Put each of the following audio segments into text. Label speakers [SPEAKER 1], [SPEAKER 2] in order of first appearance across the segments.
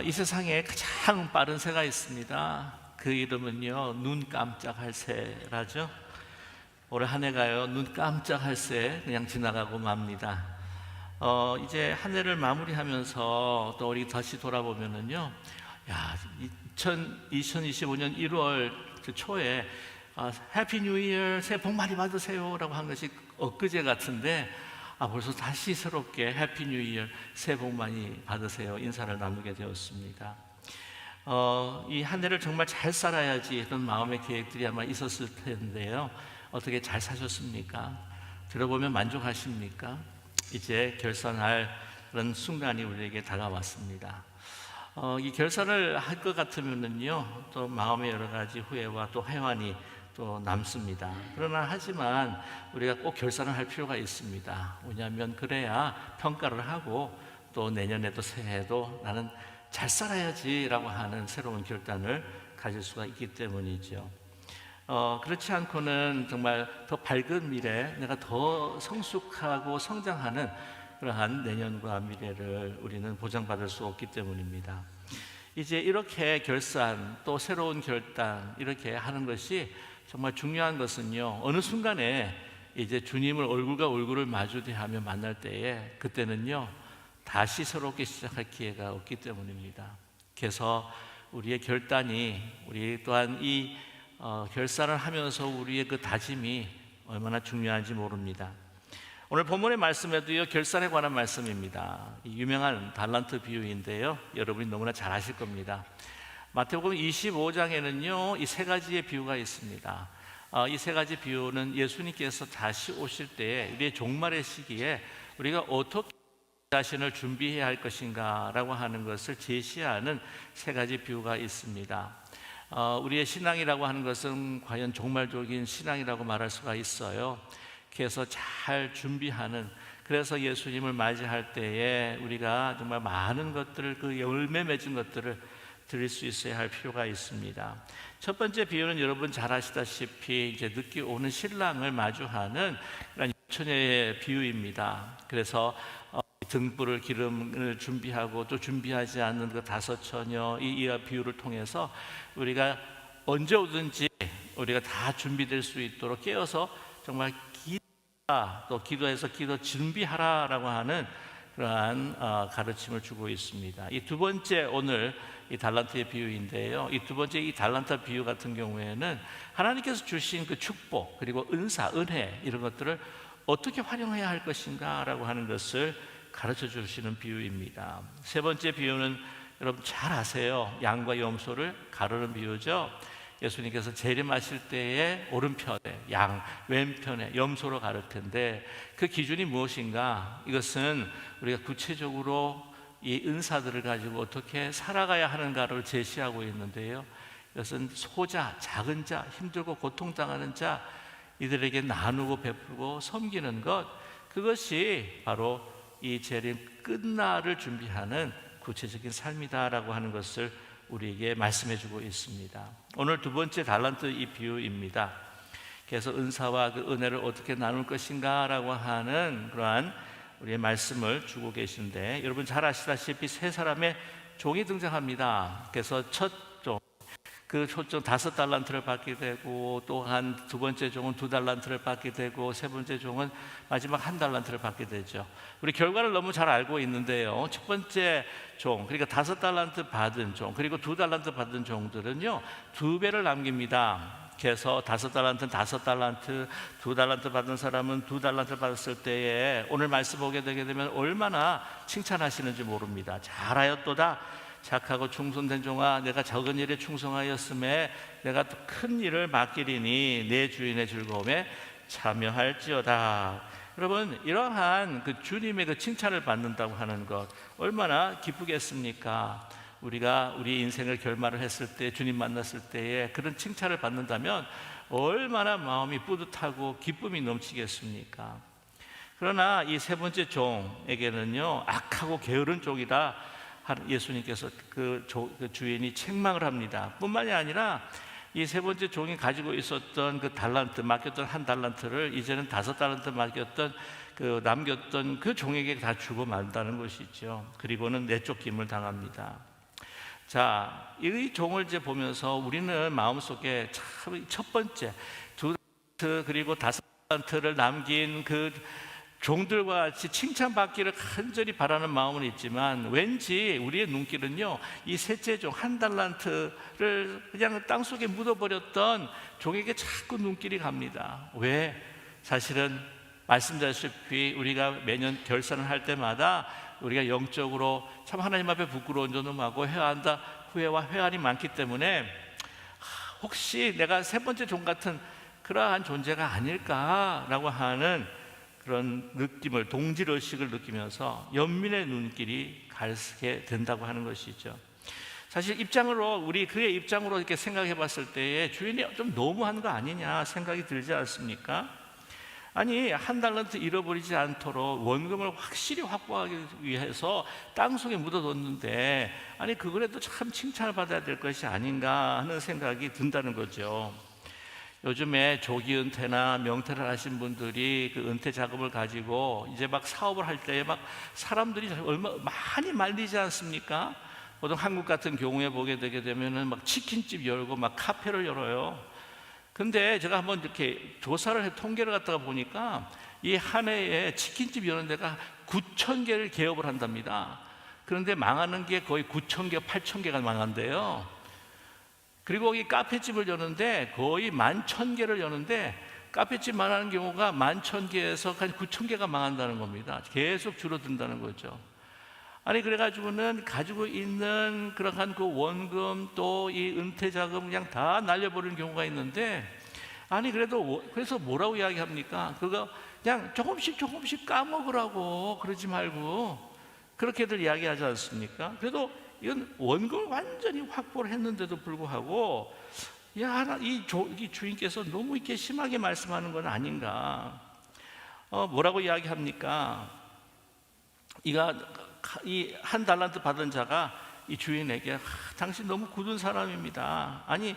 [SPEAKER 1] 이 세상에 가장 빠른 새가 있습니다. 그 이름은요, 눈 깜짝할 새라죠. 올해 한 해가요, 눈 깜짝할 새 그냥 지나가고 맙니다. 이제 한 해를 마무리하면서 또 우리 다시 돌아보면은요, 2025년 1월 초에 해피 뉴 이어, 새해 복 많이 받으세요 라고 한 것이 엊그제 같은데, 벌써 다시 새롭게 해피 뉴 이어, 새해 복 많이 받으세요 인사를 나누게 되었습니다. 이 한 해를 정말 잘 살아야지 이런 마음의 계획들이 아마 있었을 텐데요, 어떻게 잘 사셨습니까? 들어보면 만족하십니까? 이제 결산할 그런 순간이 우리에게 다가왔습니다. 이 결산을 할 것 같으면은요, 또 마음의 여러 가지 후회와 또 회한이 또 남습니다. 그러나 하지만 우리가 꼭 결산을 할 필요가 있습니다. 왜냐하면 그래야 평가를 하고 또 내년에도 새해에도 나는 잘 살아야지라고 하는 새로운 결단을 가질 수가 있기 때문이죠. 그렇지 않고는 정말 더 밝은 미래, 내가 더 성숙하고 성장하는 그러한 내년과 미래를 우리는 보장받을 수 없기 때문입니다. 이제 이렇게 결산, 또 새로운 결단 이렇게 하는 것이 정말 중요한 것은요, 어느 순간에 이제 주님을 얼굴과 얼굴을 마주대하며 만날 때에 그때는요, 다시 새롭게 시작할 기회가 없기 때문입니다. 그래서 우리의 결단이, 우리 또한 이 결산을 하면서 우리의 그 다짐이 얼마나 중요한지 모릅니다. 오늘 본문의 말씀에도요, 결산에 관한 말씀입니다. 이 유명한 달란트 비유인데요, 여러분이 너무나 잘 아실 겁니다. 마태복음 25장에는요, 이 세 가지의 비유가 있습니다. 이 세 가지 비유는 예수님께서 다시 오실 때에 우리의 종말의 시기에 우리가 어떻게 자신을 준비해야 할 것인가 라고 하는 것을 제시하는 세 가지 비유가 있습니다. 우리의 신앙이라고 하는 것은 과연 종말적인 신앙이라고 말할 수가 있어요. 그래서 잘 준비하는, 그래서 예수님을 맞이할 때에 우리가 정말 많은 것들을, 그 열매 맺은 것들을 드릴 수 있어야 할 필요가 있습니다. 첫 번째 비유는 여러분 잘 아시다시피 이제 늦게 오는 신랑을 마주하는 그런 처녀의 비유입니다. 그래서 등불을, 기름을 준비하고 또 준비하지 않는 그 다섯 처녀, 이 비유를 통해서 우리가 언제 오든지 우리가 다 준비될 수 있도록 깨어서 정말 또 기도해서 기도 준비하라라고 하는 그러한 가르침을 주고 있습니다. 이 두 번째, 오늘 이 달란트의 비유인데요, 이 두 번째 이 달란트 비유 같은 경우에는 하나님께서 주신 그 축복, 그리고 은사, 은혜 이런 것들을 어떻게 활용해야 할 것인가 라고 하는 것을 가르쳐 주시는 비유입니다. 세 번째 비유는 여러분 잘 아세요. 양과 염소를 가르는 비유죠. 예수님께서 재림하실 때에 오른편에 양, 왼편에 염소로 가를 텐데, 그 기준이 무엇인가? 이것은 우리가 구체적으로 이 은사들을 가지고 어떻게 살아가야 하는가를 제시하고 있는데요, 이것은 소자, 작은 자, 힘들고 고통당하는 자, 이들에게 나누고 베풀고 섬기는 것, 그것이 바로 이 재림 끝날을 준비하는 구체적인 삶이다라고 하는 것을 우리에게 말씀해 주고 있습니다. 오늘 두 번째 달란트 이 비유입니다. 그래서 은사와 그 은혜를 어떻게 나눌 것인가 라고 하는 그러한 우리의 말씀을 주고 계신데, 여러분 잘 아시다시피 세 사람의 종이 등장합니다. 그래서 첫 종, 그 초점 5달란트를 받게 되고, 또한 두 번째 종은 2달란트를 받게 되고, 세 번째 종은 마지막 1달란트를 받게 되죠. 우리 결과를 너무 잘 알고 있는데요, 첫 번째 종, 그러니까 5달란트 받은 종, 그리고 2달란트 받은 종들은요 2배를 남깁니다. 그래서 5달란트는 5달란트, 2달란트 받은 사람은 2달란트 받았을 때에 오늘 말씀 보게 되게 되면 얼마나 칭찬하시는지 모릅니다. 잘하였도다 착하고 충성된 종아, 내가 적은 일에 충성하였음에 내가 또 큰 일을 맡기리니 내 주인의 즐거움에 참여할지어다. 여러분, 이러한 그 주님의 그 칭찬을 받는다고 하는 것 얼마나 기쁘겠습니까? 우리가 우리 인생을 결말을 했을 때, 주님 만났을 때에 그런 칭찬을 받는다면 얼마나 마음이 뿌듯하고 기쁨이 넘치겠습니까? 그러나 이 세 번째 종에게는요, 악하고 게으른 종이다 예수님께서 그 주인이 책망을 합니다. 뿐만이 아니라 이 세 번째 종이 가지고 있었던 그 달란트, 맡겼던 1달란트를 이제는 5달란트 맡겼던 남겼던 그 종에게 다 주고 만다는 것이죠. 그리고는 내쫓김을 당합니다. 자, 이 종을 이제 보면서 우리는 마음속에 참 첫 번째 2달란트 그리고 5달란트를 남긴 그 종들과 같이 칭찬받기를 간절히 바라는 마음은 있지만, 왠지 우리의 눈길은요, 이 셋째 종 1달란트를 그냥 땅속에 묻어버렸던 종에게 자꾸 눈길이 갑니다. 왜? 사실은 말씀드렸다시피 우리가 매년 결산을 할 때마다 우리가 영적으로 참 하나님 앞에 부끄러운 점하고 회한다, 후회와 회한이 많기 때문에 혹시 내가 세 번째 종 같은 그러한 존재가 아닐까라고 하는 그런 느낌을, 동질의식을 느끼면서 연민의 눈길이 가게 된다고 하는 것이죠. 사실 입장으로, 우리 그의 입장으로 이렇게 생각해 봤을 때에 주인이 좀 너무한 거 아니냐 생각이 들지 않습니까? 아니, 1달란트 잃어버리지 않도록 원금을 확실히 확보하기 위해서 땅속에 묻어뒀는데, 아니 그거라도 참 칭찬을 받아야 될 것이 아닌가 하는 생각이 든다는 거죠. 요즘에 조기 은퇴나 명퇴를 하신 분들이 그 은퇴 자금을 가지고 이제 막 사업을 할 때 막 사람들이 얼마 많이 말리지 않습니까? 보통 한국 같은 경우에 보게 되게 되면은 막 치킨집 열고 막 카페를 열어요. 근데 제가 한번 이렇게 조사를 해 통계를 갖다가 보니까 이 한 해에 치킨집 여는 데가 9,000개를 개업을 한답니다. 그런데 망하는 게 거의 9,000개, 8,000개가 망한대요. 그리고 이 카페집을 여는데 거의 11,000개를 여는데 카페집 망하는 경우가 11,000개에서 한 9,000개가 망한다는 겁니다. 계속 줄어든다는 거죠. 아니 그래가지고는 가지고 있는 그러한 그 원금 또 이 은퇴 자금 그냥 다 날려버리는 경우가 있는데, 아니 그래서 뭐라고 이야기합니까? 그거 그냥 조금씩 까먹으라고 그러지 말고 그렇게들 이야기하지 않습니까? 그래도 이건 원금을 완전히 확보를 했는데도 불구하고 이 주인께서 너무 이렇게 심하게 말씀하는 건 아닌가? 뭐라고 이야기합니까? 이 1달란트 받은 자가 이 주인에게 당신 너무 굳은 사람입니다. 아니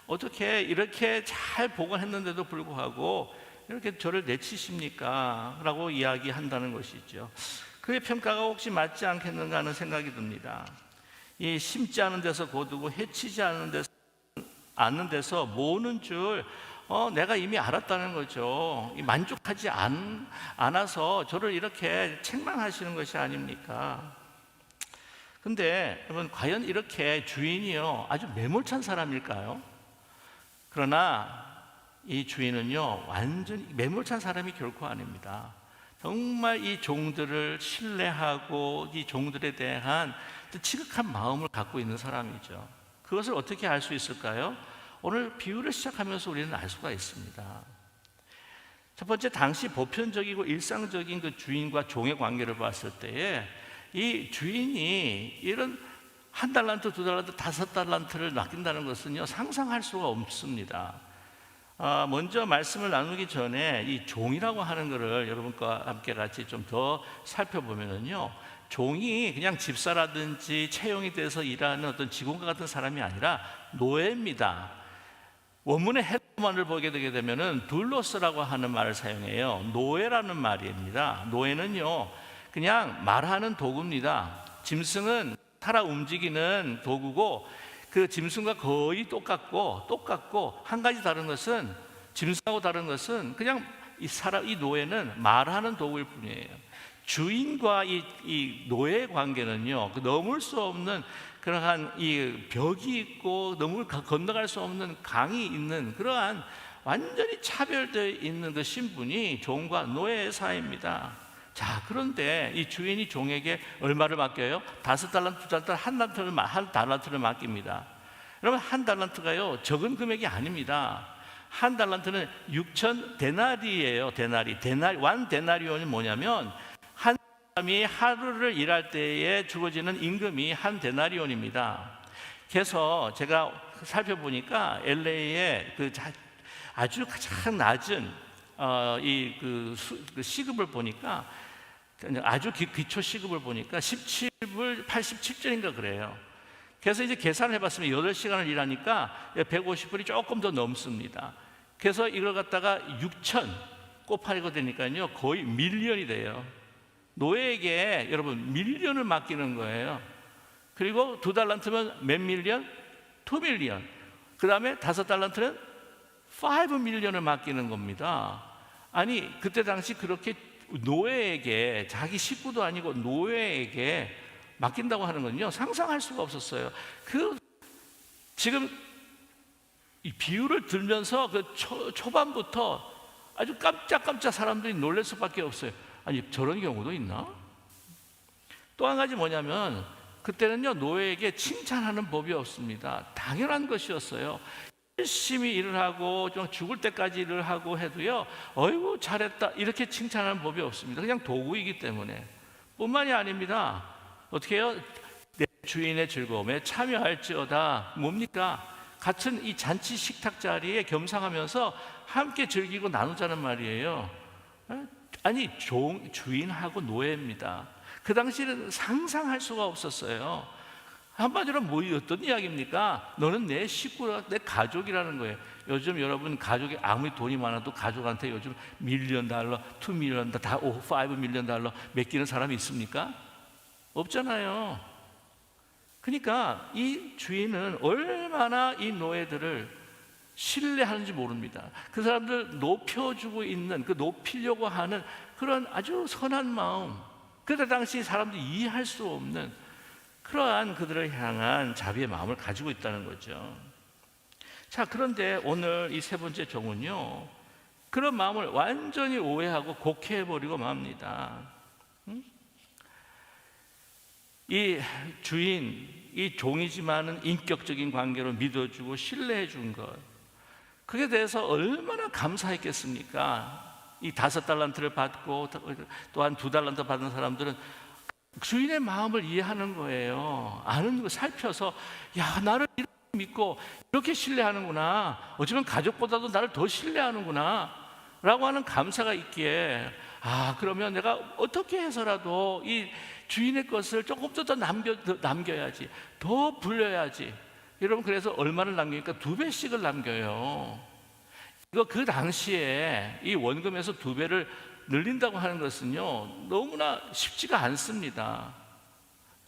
[SPEAKER 1] 어떻게 이렇게 잘 보관했는데도 불구하고 이렇게 저를 내치십니까? 라고 이야기한다는 것이죠. 그의 평가가 혹시 맞지 않겠는가 하는 생각이 듭니다. 이 심지 않은 데서 거두고 해치지 않는 데서 모으는 줄 내가 이미 알았다는 거죠. 만족하지 않아서 저를 이렇게 책망하시는 것이 아닙니까? 근데 여러분, 과연 이렇게 주인이요 아주 매몰찬 사람일까요? 그러나 이 주인은요 완전히 매몰찬 사람이 결코 아닙니다. 정말 이 종들을 신뢰하고 이 종들에 대한 지극한 마음을 갖고 있는 사람이죠. 그것을 어떻게 알 수 있을까요? 오늘 비유를 시작하면서 우리는 알 수가 있습니다. 첫 번째, 당시 보편적이고 일상적인 그 주인과 종의 관계를 봤을 때에 이 주인이 이런 1달란트, 2달란트, 5달란트를 맡긴다는 것은요 상상할 수가 없습니다. 먼저 말씀을 나누기 전에 이 종이라고 하는 것을 여러분과 함께 같이 좀 더 살펴보면요, 종이 그냥 집사라든지 채용이 돼서 일하는 어떤 직원과 같은 사람이 아니라 노예입니다. 원문의 헬라어를 보게 되게 되면은 둘로스라고 하는 말을 사용해요. 노예라는 말입니다. 노예는요 그냥 말하는 도구입니다. 짐승은 살아 움직이는 도구고 그 짐승과 거의 똑같고 한 가지 다른 것은, 짐승하고 다른 것은 그냥 이 노예는 말하는 도구일 뿐이에요. 주인과 이 노예 관계는요 넘을 수 없는 그러한 이 벽이 있고 건너갈 수 없는 강이 있는 그러한 완전히 차별되어 있는 그 신분이 종과 노예의 사이입니다. 자, 그런데 이 주인이 종에게 얼마를 맡겨요? 5달란트, 2달란트, 1달란트를 맡깁니다. 여러분, 1달란트가요 적은 금액이 아닙니다. 1달란트는 6천 데나리예요. 데나리. 완 데나리온이 뭐냐면 한 사람이 하루를 일할 때에 주어지는 임금이 한 데나리온입니다. 그래서 제가 살펴보니까 LA에 아주 가장 낮은 그 시급을 보니까, 아주 기초 시급을 보니까 17불 87전인가 그래요. 그래서 이제 계산을 해봤으면 8시간을 일하니까 150불이 조금 더 넘습니다. 그래서 이걸 갖다가 6천 곱하기가 되니까요 거의 밀리언이 돼요. 노예에게 여러분 밀리언을 맡기는 거예요. 그리고 2달란트면 몇 밀리언? 2 밀리언. 그 다음에 5달란트는 5 밀리언을 맡기는 겁니다. 아니 그때 당시 그렇게 노예에게, 자기 식구도 아니고 노예에게 맡긴다고 하는 건요, 상상할 수가 없었어요. 지금 이 비유를 들면서 그 초반부터 아주 깜짝깜짝 사람들이 놀랄 수밖에 없어요. 아니 저런 경우도 있나? 또 한 가지 뭐냐면, 그때는요 노예에게 칭찬하는 법이 없습니다. 당연한 것이었어요. 열심히 일을 하고 좀 죽을 때까지 일을 하고 해도요, 어이구 잘했다 이렇게 칭찬하는 법이 없습니다. 그냥 도구이기 때문에. 뿐만이 아닙니다. 어떻게 해요? 내 주인의 즐거움에 참여할지어다. 뭡니까? 같은 이 잔치 식탁 자리에 겸상하면서 함께 즐기고 나누자는 말이에요. 아니 주인하고 노예입니다. 그 당시에는 상상할 수가 없었어요. 한마디로 어떤 이야기입니까? 너는 내 식구라, 내 가족이라는 거예요. 요즘 여러분 가족이 아무리 돈이 많아도 가족한테 요즘 $1 밀리언, $2 밀리언, 다 $5 밀리언 맡기는 사람이 있습니까? 없잖아요. 그러니까 이 주인은 얼마나 이 노예들을 신뢰하는지 모릅니다. 그 사람들 높여주고 있는, 그 높이려고 하는 그런 아주 선한 마음, 그때 당시 사람들이 이해할 수 없는 그러한 그들을 향한 자비의 마음을 가지고 있다는 거죠. 자, 그런데 오늘 이 세 번째 종은요, 그런 마음을 완전히 오해하고 곡해해버리고 맙니다. 이 주인, 이 종이지만은 인격적인 관계로 믿어주고 신뢰해준 것, 그에 대해서 얼마나 감사했겠습니까? 이 5달란트를 받고 또한 2달란트 받은 사람들은 주인의 마음을 이해하는 거예요. 아는 거 살펴서, 야, 나를 이렇게 믿고 이렇게 신뢰하는구나, 어쩌면 가족보다도 나를 더 신뢰하는구나 라고 하는 감사가 있기에, 그러면 내가 어떻게 해서라도 이 주인의 것을 조금 더 남겨야지, 더 불려야지. 여러분, 그래서 얼마를 남기니까 2배씩을 남겨요. 이거 그 당시에 이 원금에서 2배를 늘린다고 하는 것은요, 너무나 쉽지가 않습니다.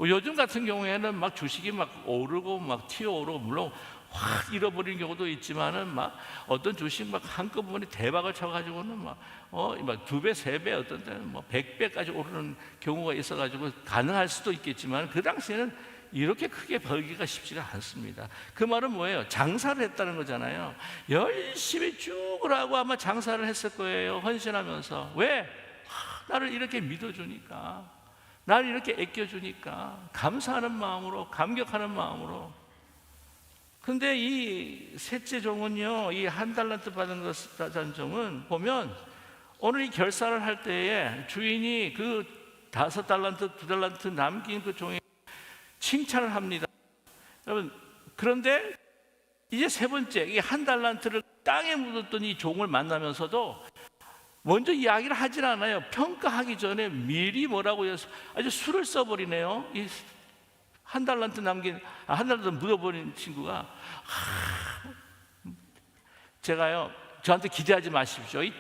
[SPEAKER 1] 요즘 같은 경우에는 막 주식이 막 오르고 막 튀어오르고, 물론 확 잃어버리는 경우도 있지만은 막 어떤 주식 막 한꺼번에 대박을 쳐가지고는 막 2배, 3배, 어떤 때는 뭐 100배까지 오르는 경우가 있어가지고 가능할 수도 있겠지만, 그 당시에는 이렇게 크게 벌기가 쉽지가 않습니다. 그 말은 뭐예요? 장사를 했다는 거잖아요. 열심히 쭉 하고 아마 장사를 했을 거예요. 헌신하면서. 왜? 나를 이렇게 믿어주니까, 나를 이렇게 아껴주니까, 감사하는 마음으로, 감격하는 마음으로. 근데 이 셋째 종은요, 이 1달란트 받은 종은 보면 오늘 이 결산을 할 때에 주인이 그 5달란트, 2달란트 남긴 그 종에 칭찬을 합니다. 여러분, 그런데 이제 세 번째, 이 1달란트를 땅에 묻었던 이 종을 만나면서도 먼저 이야기를 하진 않아요. 평가하기 전에 미리 뭐라고 해서 아주 수를 써버리네요. 이 1달란트 남긴, 1달란트 묻어버린 친구가, 제가요, 저한테 기대하지 마십시오. 이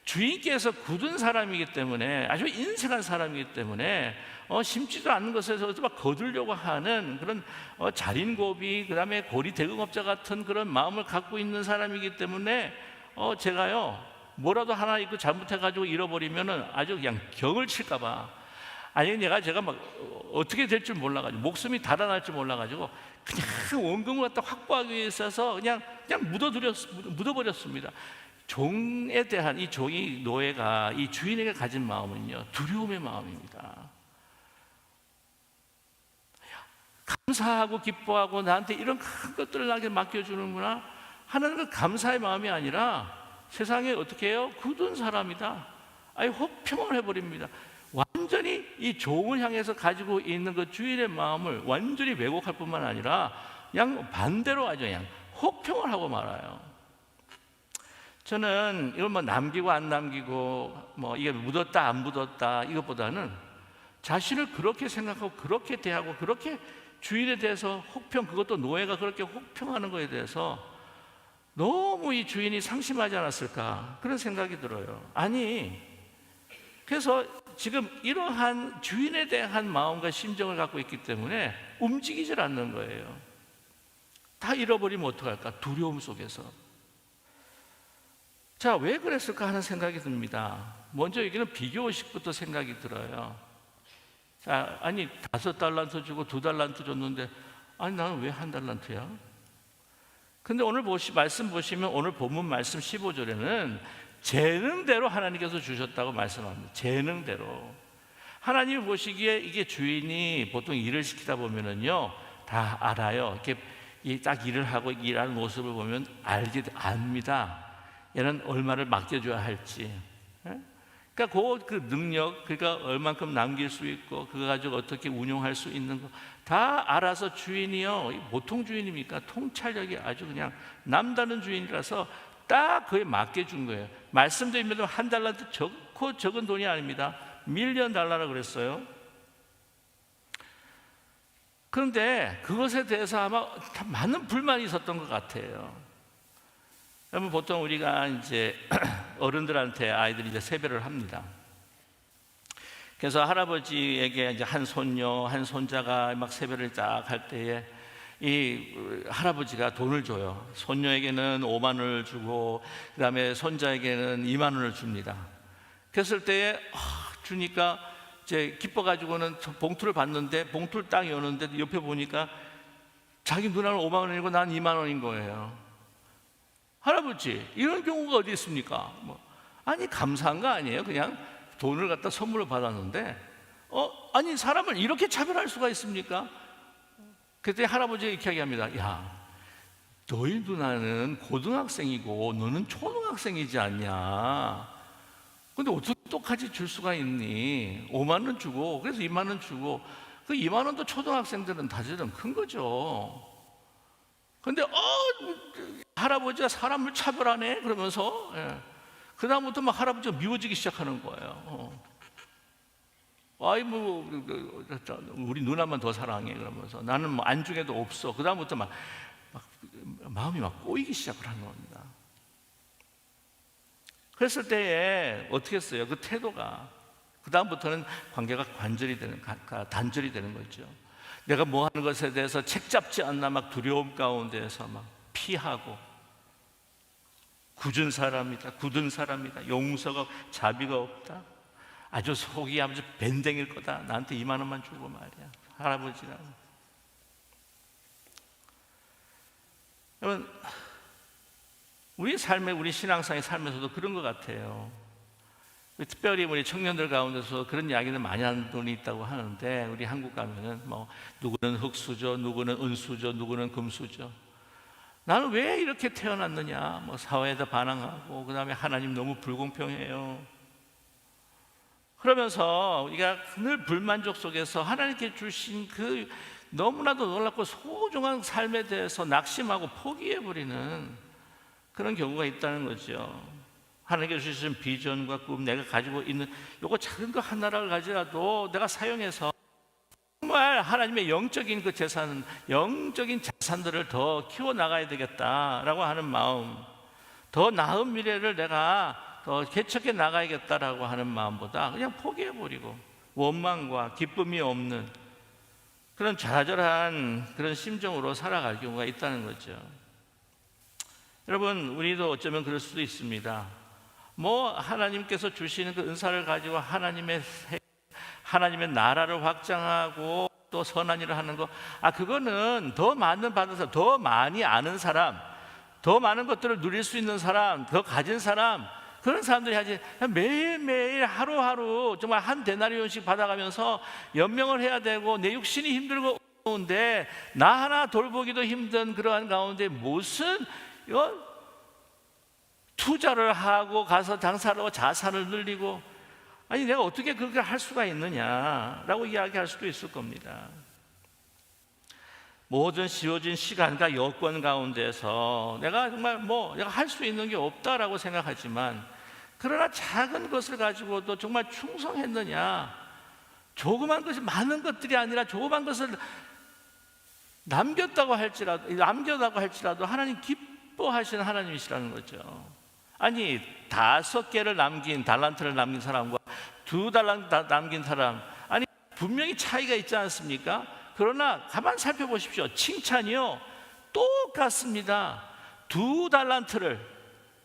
[SPEAKER 1] 주인께서 굳은 사람이기 때문에, 아주 인색한 사람이기 때문에 심지도 않는 것에서 막 거두려고 하는 그런 자린고비, 그 다음에 고리대금업자 같은 그런 마음을 갖고 있는 사람이기 때문에 제가요, 뭐라도 하나 이거 잘못해가지고 잃어버리면은 아주 그냥 경을 칠까봐, 아니 제가 막 어떻게 될 줄 몰라가지고, 목숨이 달아날 줄 몰라가지고 그냥 원금을 갖다 확보하기 위해서 그냥 묻어버렸습니다. 종에 대한, 이 종이, 노예가 이 주인에게 가진 마음은요, 두려움의 마음입니다. 감사하고 기뻐하고 나한테 이런 큰 것들을 나에게 맡겨주는구나 하는 그 감사의 마음이 아니라, 세상에 어떻게 해요? 굳은 사람이다, 아예 혹평을 해버립니다. 완전히 이 종을 향해서 가지고 있는 그 주인의 마음을 완전히 왜곡할 뿐만 아니라 그냥 반대로 아주 그냥 혹평을 하고 말아요. 저는 이걸 뭐 남기고 안 남기고, 뭐 이게 묻었다 안 묻었다, 이것보다는 자신을 그렇게 생각하고 그렇게 대하고 그렇게 주인에 대해서 혹평, 그것도 노예가 그렇게 혹평하는 것에 대해서 너무 이 주인이 상심하지 않았을까, 그런 생각이 들어요. 아니, 그래서 지금 이러한 주인에 대한 마음과 심정을 갖고 있기 때문에 움직이질 않는 거예요. 다 잃어버리면 어떡할까? 두려움 속에서. 자, 왜 그랬을까 하는 생각이 듭니다. 먼저 여기는 비교의식부터 생각이 들어요. 자, 아니 5달란트 주고 2달란트 줬는데 아니 나는 왜 1달란트야? 근데 오늘 말씀 보시면 오늘 본문 말씀 15절에는 재능대로 하나님께서 주셨다고 말씀합니다. 재능대로. 하나님이 보시기에 이게 주인이 보통 일을 시키다 보면은요 다 알아요. 이렇게 딱 일을 하고 일하는 모습을 보면 압니다. 얘는 얼마를 맡겨줘야 할지. 그러니까 그 능력, 그러니까 얼만큼 남길 수 있고 그거 가지고 어떻게 운용할 수 있는 거 다 알아서 주인이요. 보통 주인입니까? 통찰력이 아주 그냥 남다른 주인이라서 딱 그에 맡겨준 거예요. 말씀드리면 1달란트 적고 적은 돈이 아닙니다. $1,000,000 그랬어요. 그런데 그것에 대해서 아마 많은 불만이 있었던 것 같아요. 여러분 보통 우리가 이제 어른들한테 아이들이 이제 세배를 합니다. 그래서 할아버지에게 이제 한 손녀, 한 손자가 막 세배를 딱 할 때에 이 할아버지가 돈을 줘요. 손녀에게는 5만 원을 주고 그다음에 손자에게는 2만 원을 줍니다. 그랬을 때에 주니까 이제 기뻐가지고는 봉투를 받는데 봉투를 딱 여는데 옆에 보니까 자기 누나는 5만 원이고 난 2만 원인 거예요. 할아버지, 이런 경우가 어디 있습니까? 아니 감사한 거 아니에요? 그냥 돈을 갖다 선물로 받았는데 아니 사람을 이렇게 차별할 수가 있습니까? 그때 할아버지가 이렇게 이야기합니다. 야, 너희 누나는 고등학생이고 너는 초등학생이지 않냐? 근데 어떻게 똑같이 줄 수가 있니? 5만 원 주고 그래서 2만 원 주고 그 2만 원도 초등학생들은 다들은 큰 거죠. 근데 할아버지가 사람을 차별하네 그러면서 그 다음부터 막 할아버지가 미워지기 시작하는 거예요. 아이 우리 누나만 더 사랑해 그러면서 나는 뭐 안중에도 없어. 그 다음부터 막 마음이 막 꼬이기 시작을 하는 겁니다. 그랬을 때에 어떻게 했어요? 그 태도가 그 다음부터는 관계가 단절이 되는 거죠. 내가 뭐 하는 것에 대해서 책 잡지 않나 막 두려움 가운데에서 막 피하고 굳은 사람이다 용서가 자비가 없다 아주 속이 아주 밴댕일 거다 나한테 2만 원만 주고 말이야 할아버지랑. 여러분 우리 신앙생활의 삶에서도 그런 것 같아요. 특별히 우리 청년들 가운데서 그런 이야기를 많이 하는 분이 있다고 하는데 우리 한국 가면은 뭐 누구는 흙수저, 누구는 은수저, 누구는 금수저. 나는 왜 이렇게 태어났느냐? 뭐 사회에다 반항하고 그다음에 하나님 너무 불공평해요. 그러면서 우리가 늘 불만족 속에서 하나님께 주신 그 너무나도 놀랍고 소중한 삶에 대해서 낙심하고 포기해버리는 그런 경우가 있다는 거죠. 하나님께서 주신 비전과 꿈, 내가 가지고 있는 요거 작은 거 하나를 가지라도 내가 사용해서 정말 하나님의 영적인 그 재산, 영적인 자산들을 더 키워나가야 되겠다라고 하는 마음, 더 나은 미래를 내가 더 개척해 나가야겠다라고 하는 마음보다 그냥 포기해버리고 원망과 기쁨이 없는 그런 좌절한 그런 심정으로 살아갈 경우가 있다는 거죠. 여러분 우리도 어쩌면 그럴 수도 있습니다. 뭐 하나님께서 주시는 그 은사를 가지고 하나님의 나라를 확장하고 또 선한 일을 하는 거 그거는 더 많은 받은 사람, 더 많이 아는 사람, 더 많은 것들을 누릴 수 있는 사람, 더 가진 사람 그런 사람들이 하지 매일매일 하루하루 정말 한 데나리온씩 받아가면서 연명을 해야 되고 내 육신이 힘들고 어려운데 나 하나 돌보기도 힘든 그러한 가운데 무슨 투자를 하고 가서 당사로 자산을 늘리고 아니 내가 어떻게 그렇게 할 수가 있느냐라고 이야기할 수도 있을 겁니다. 모든 씌워진 시간과 여건 가운데서 내가 정말 내가 할 수 있는 게 없다라고 생각하지만 그러나 작은 것을 가지고도 정말 충성했느냐, 조그만 것이 많은 것들이 아니라 조그만 것을 남겼다고 할지라도 하나님 기뻐하시는 하나님이시라는 거죠. 아니 5개를 남긴 달란트를 남긴 사람과 2달란트 남긴 사람, 아니 분명히 차이가 있지 않습니까? 그러나 가만 살펴보십시오. 칭찬이요 똑같습니다. 2달란트를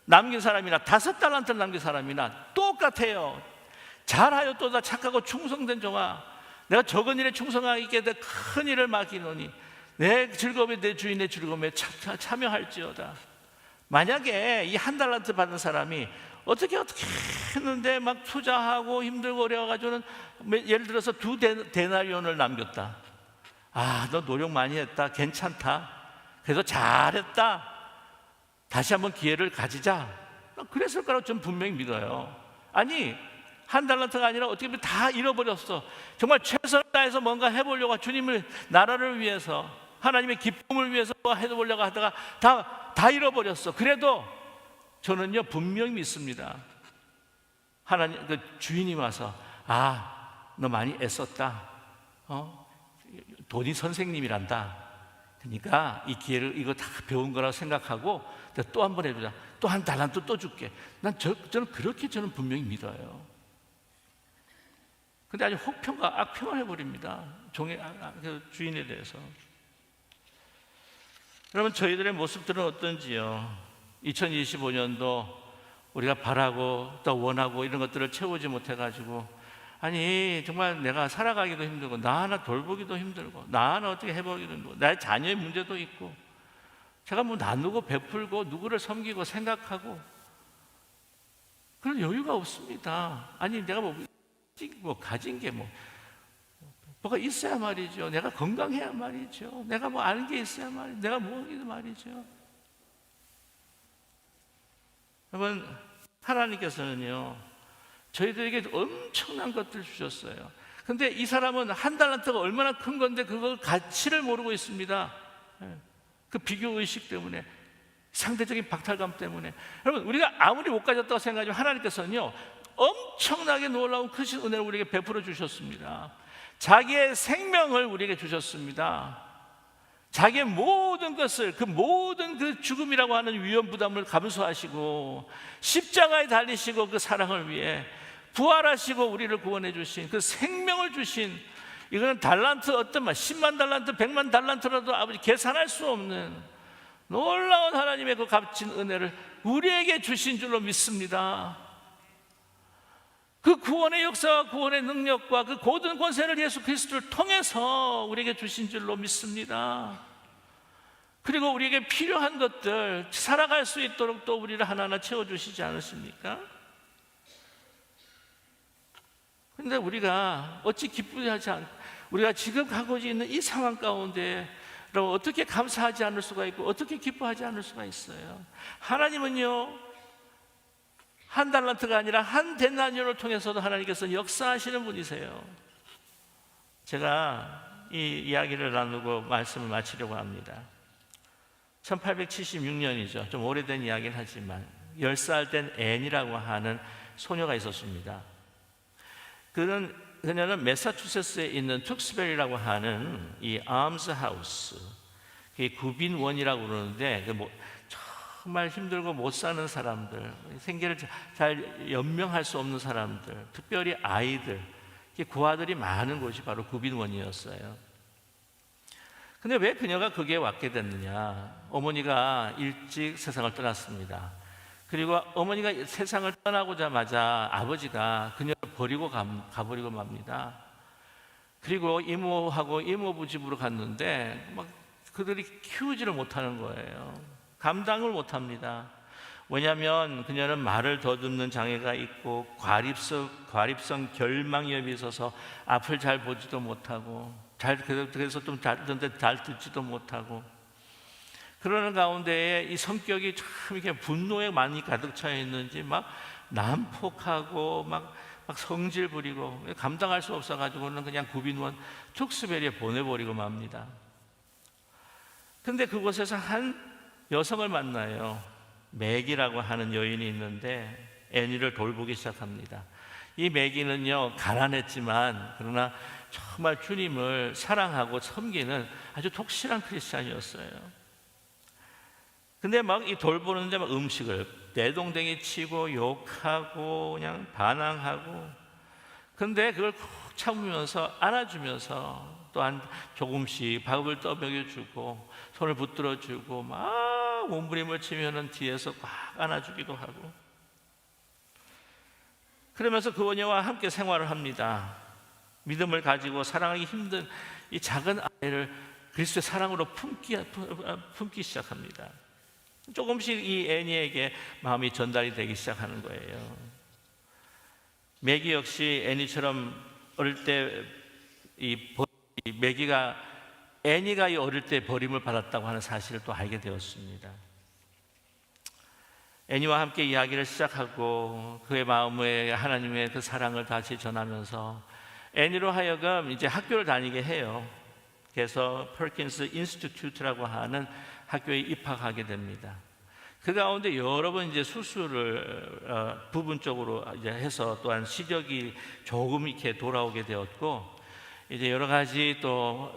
[SPEAKER 1] 남긴 사람이나 5달란트를 남긴 사람이나 똑같아요. 잘하였도다 착하고 충성된 종아, 내가 적은 일에 충성하게 돼 큰 일을 맡기노니 내 즐거움에 내 주인의 즐거움에 참여할지어다. 만약에 이 1달란트 받은 사람이 어떻게 했는데 막 투자하고 힘들고 어려워가지고는 예를 들어서 2데나리온을 남겼다. 아, 너 노력 많이 했다, 괜찮다, 그래서 잘했다, 다시 한번 기회를 가지자, 그랬을 거라고 저는 분명히 믿어요. 아니 1달란트가 아니라 어떻게 보면 다 잃어버렸어. 정말 최선을 다해서 뭔가 해보려고, 주님을 나라를 위해서 하나님의 기쁨을 위해서 해보려고 하다가 다 잃어버렸어. 그래도 저는요 분명히 믿습니다. 하나님 그 주인이 와서 아, 너 많이 애썼다, 돈이 선생님이란다, 그러니까 이 기회를 이거 다 배운 거라고 생각하고 또 한 번 해주자, 또 1달란트 또 줄게. 저는 그렇게 저는 분명히 믿어요. 근데 아주 혹평과 악평을 해버립니다, 그 주인에 대해서. 여러분, 저희들의 모습들은 어떤지요? 2025년도 우리가 바라고 또 원하고 이런 것들을 채우지 못해가지고, 아니 정말 내가 살아가기도 힘들고 나 하나 돌보기도 힘들고 나 하나 어떻게 해보기도 힘들고 나의 자녀의 문제도 있고, 제가 뭐 나누고 베풀고 누구를 섬기고 생각하고 그런 여유가 없습니다. 아니 내가 뭐 가진 게 뭐가 있어야 말이죠. 내가 건강해야 말이죠. 내가 뭐 아는 게 있어야 말이죠. 내가 뭐하기도 말이죠. 여러분, 하나님께서는요 저희들에게 엄청난 것들을 주셨어요. 근데 이 사람은 1달란트가 얼마나 큰 건데 그걸 가치를 모르고 있습니다. 그 비교의식 때문에, 상대적인 박탈감 때문에. 여러분, 우리가 아무리 못 가졌다고 생각하지만 하나님께서는요 엄청나게 놀라운 크신 은혜를 우리에게 베풀어 주셨습니다. 자기의 생명을 우리에게 주셨습니다. 자기의 모든 것을, 그 모든 그 죽음이라고 하는 위험 부담을 감수하시고 십자가에 달리시고 그 사랑을 위해 부활하시고 우리를 구원해 주신 그 생명을 주신, 이거는 달란트 어떤 말 10만 달란트 100만 달란트라도 아버지 계산할 수 없는 놀라운 하나님의 그 값진 은혜를 우리에게 주신 줄로 믿습니다. 그 구원의 역사와 구원의 능력과 그 모든 권세를 예수 그리스도를 통해서 우리에게 주신 줄로 믿습니다. 그리고 우리에게 필요한 것들 살아갈 수 있도록 또 우리를 하나하나 채워주시지 않으십니까? 그런데 우리가 어찌 기쁘지 않고, 우리가 지금 가고 있는 이 상황 가운데 어떻게 감사하지 않을 수가 있고 어떻게 기뻐하지 않을 수가 있어요? 하나님은요 1달란트가 아니라 1데나리온을 통해서도 하나님께서 역사하시는 분이세요. 제가 이 이야기를 나누고 말씀을 마치려고 합니다. 1876년이죠. 좀 오래된 이야기는 하지만 10살 된 앤이라고 하는 소녀가 있었습니다. 그녀는 매사추세츠에 있는 툭스베리라고 하는 이 암스 하우스, 구빈원이라고 그러는데 정말 힘들고 못 사는 사람들, 생계를 잘 연명할 수 없는 사람들, 특별히 아이들, 고아들이 많은 곳이 바로 구빈원이었어요. 근데 왜 그녀가 거기에 왔게 됐느냐? 어머니가 일찍 세상을 떠났습니다. 그리고 어머니가 세상을 떠나고자마자 아버지가 그녀를 버리고 가버리고 맙니다. 그리고 이모하고 이모부 집으로 갔는데 막 그들이 키우지를 못하는 거예요. 감당을 못합니다. 왜냐하면 그녀는 말을 더듬는 장애가 있고 과립성 결망염이 있어서 앞을 잘 보지도 못하고 그래서 좀 잘 듣지도 못하고, 그러는 가운데에 이 성격이 참 이렇게 분노에 많이 가득 차 있는지 막 난폭하고 막 성질 부리고 감당할 수 없어가지고는 그냥 구빈원 툭스베리에 보내버리고 맙니다. 근데 그곳에서 한 여성을 만나요. 맥이라고 하는 여인이 있는데 애니를 돌보기 시작합니다. 이 맥이는요 가난했지만 그러나 정말 주님을 사랑하고 섬기는 아주 독실한 크리스찬이었어요. 근데 막 이 돌보는데 막 음식을 내동댕이 치고 욕하고 그냥 반항하고, 근데 그걸 꼭 참으면서 안아주면서 또한 조금씩 밥을 떠먹여주고 손을 붙들어주고 막 몸부림을 치면은 뒤에서 막 안아주기도 하고, 그러면서 그녀와 함께 생활을 합니다. 믿음을 가지고 사랑하기 힘든 이 작은 아이를 그리스도의 사랑으로 품기 시작합니다. 조금씩 이 애니에게 마음이 전달이 되기 시작하는 거예요. 매기 역시 애니처럼 어릴 때 애니가 어릴 때 버림을 받았다고 하는 사실을 또 알게 되었습니다. 애니와 함께 이야기를 시작하고 그의 마음에 하나님의 그 사랑을 다시 전하면서 애니로 하여금 이제 학교를 다니게 해요. 그래서 퍼킨스 인스티튜트라고 하는 학교에 입학하게 됩니다. 그 가운데 여러 번 이제 수술을 부분적으로 이제 해서 또한 시력이 조금 이렇게 돌아오게 되었고, 이제 여러 가지 또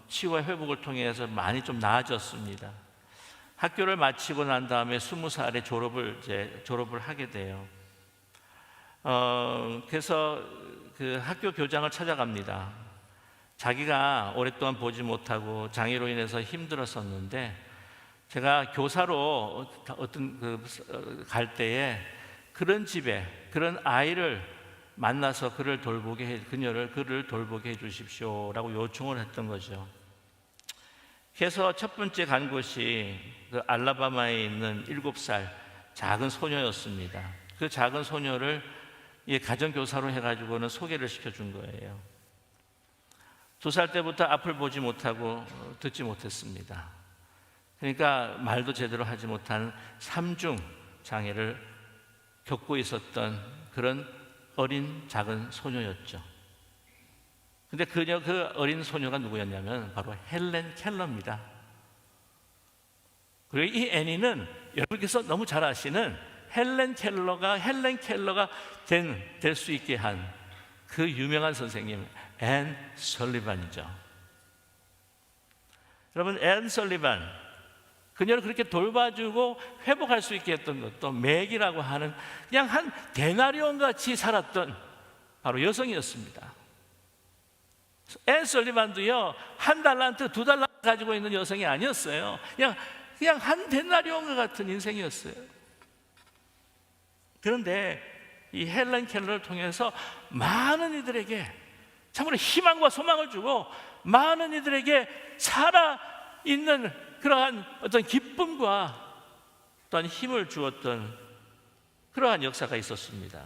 [SPEAKER 1] 치유와 회복을 통해서 많이 좀 나아졌습니다. 학교를 마치고 난 다음에 20살에 졸업을 하게 돼요. 그래서 그 학교 교장을 찾아갑니다. 자기가 오랫동안 보지 못하고 장애로 인해서 힘들었었는데, 제가 교사로 갈 때에 그런 집에 그런 아이를 만나서 그를 돌보게 해 주십시오라고 요청을 했던 거죠. 그래서 첫 번째 간 곳이 그 알라바마에 있는 7살 작은 소녀였습니다. 그 작은 소녀를 가정교사로 해가지고는 소개를 시켜준 거예요. 2살 때부터 앞을 보지 못하고 듣지 못했습니다. 그러니까 말도 제대로 하지 못한 3중 장애를 겪고 있었던 그런 어린 작은 소녀였죠. 근데 그 어린 소녀가 누구였냐면 바로 헬렌 켈러입니다. 그리고 이 애니는 여러분께서 너무 잘 아시는 헬렌 켈러가 될 수 있게 한 그 유명한 선생님 앤 설리반이죠. 여러분, 앤 설리반, 그녀를 그렇게 돌봐주고 회복할 수 있게 했던 것도 맥이라고 하는 그냥 한 데나리온 같이 살았던 바로 여성이었습니다. 앤 설리반도요, 1달란트, 2달란트 가지고 있는 여성이 아니었어요. 그냥 한 데나리온과 같은 인생이었어요. 그런데 이 헬렌 켈러를 통해서 많은 이들에게 참으로 희망과 소망을 주고 많은 이들에게 살아있는 그러한 어떤 기쁨과 또한 힘을 주었던 그러한 역사가 있었습니다.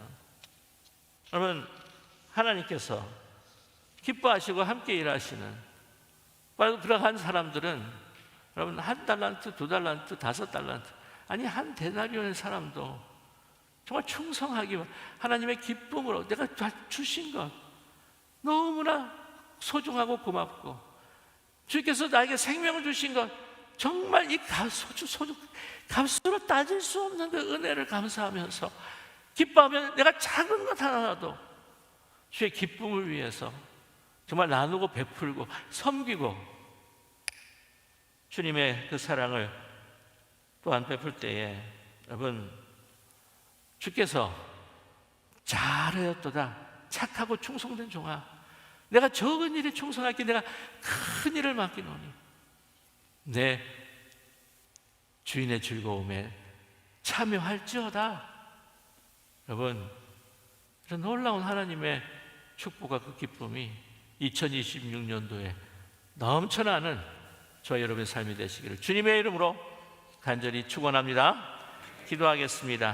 [SPEAKER 1] 여러분, 하나님께서 기뻐하시고 함께 일하시는 바로 그러한 사람들은 여러분 1달란트, 2달란트, 5달란트, 아니 한 데나리온의 사람도 정말 충성하기만, 하나님의 기쁨으로 내가 주신 것 너무나 소중하고 고맙고, 주께서 나에게 생명을 주신 것 정말 이 값으로 따질 수 없는 그 은혜를 감사하면서 기뻐하면 내가 작은 것 하나라도 주의 기쁨을 위해서 정말 나누고 베풀고 섬기고 주님의 그 사랑을 또한 베풀 때에 여러분, 주께서 잘하였도다 착하고 충성된 종아, 내가 적은 일에 충성하기에 내가 큰 일을 맡기노니 내 주인의 즐거움에 참여할지어다. 여러분, 이런 놀라운 하나님의 축복과 그 기쁨이 2026년도에 넘쳐나는 저와 여러분의 삶이 되시기를 주님의 이름으로 간절히 축원합니다. 기도하겠습니다.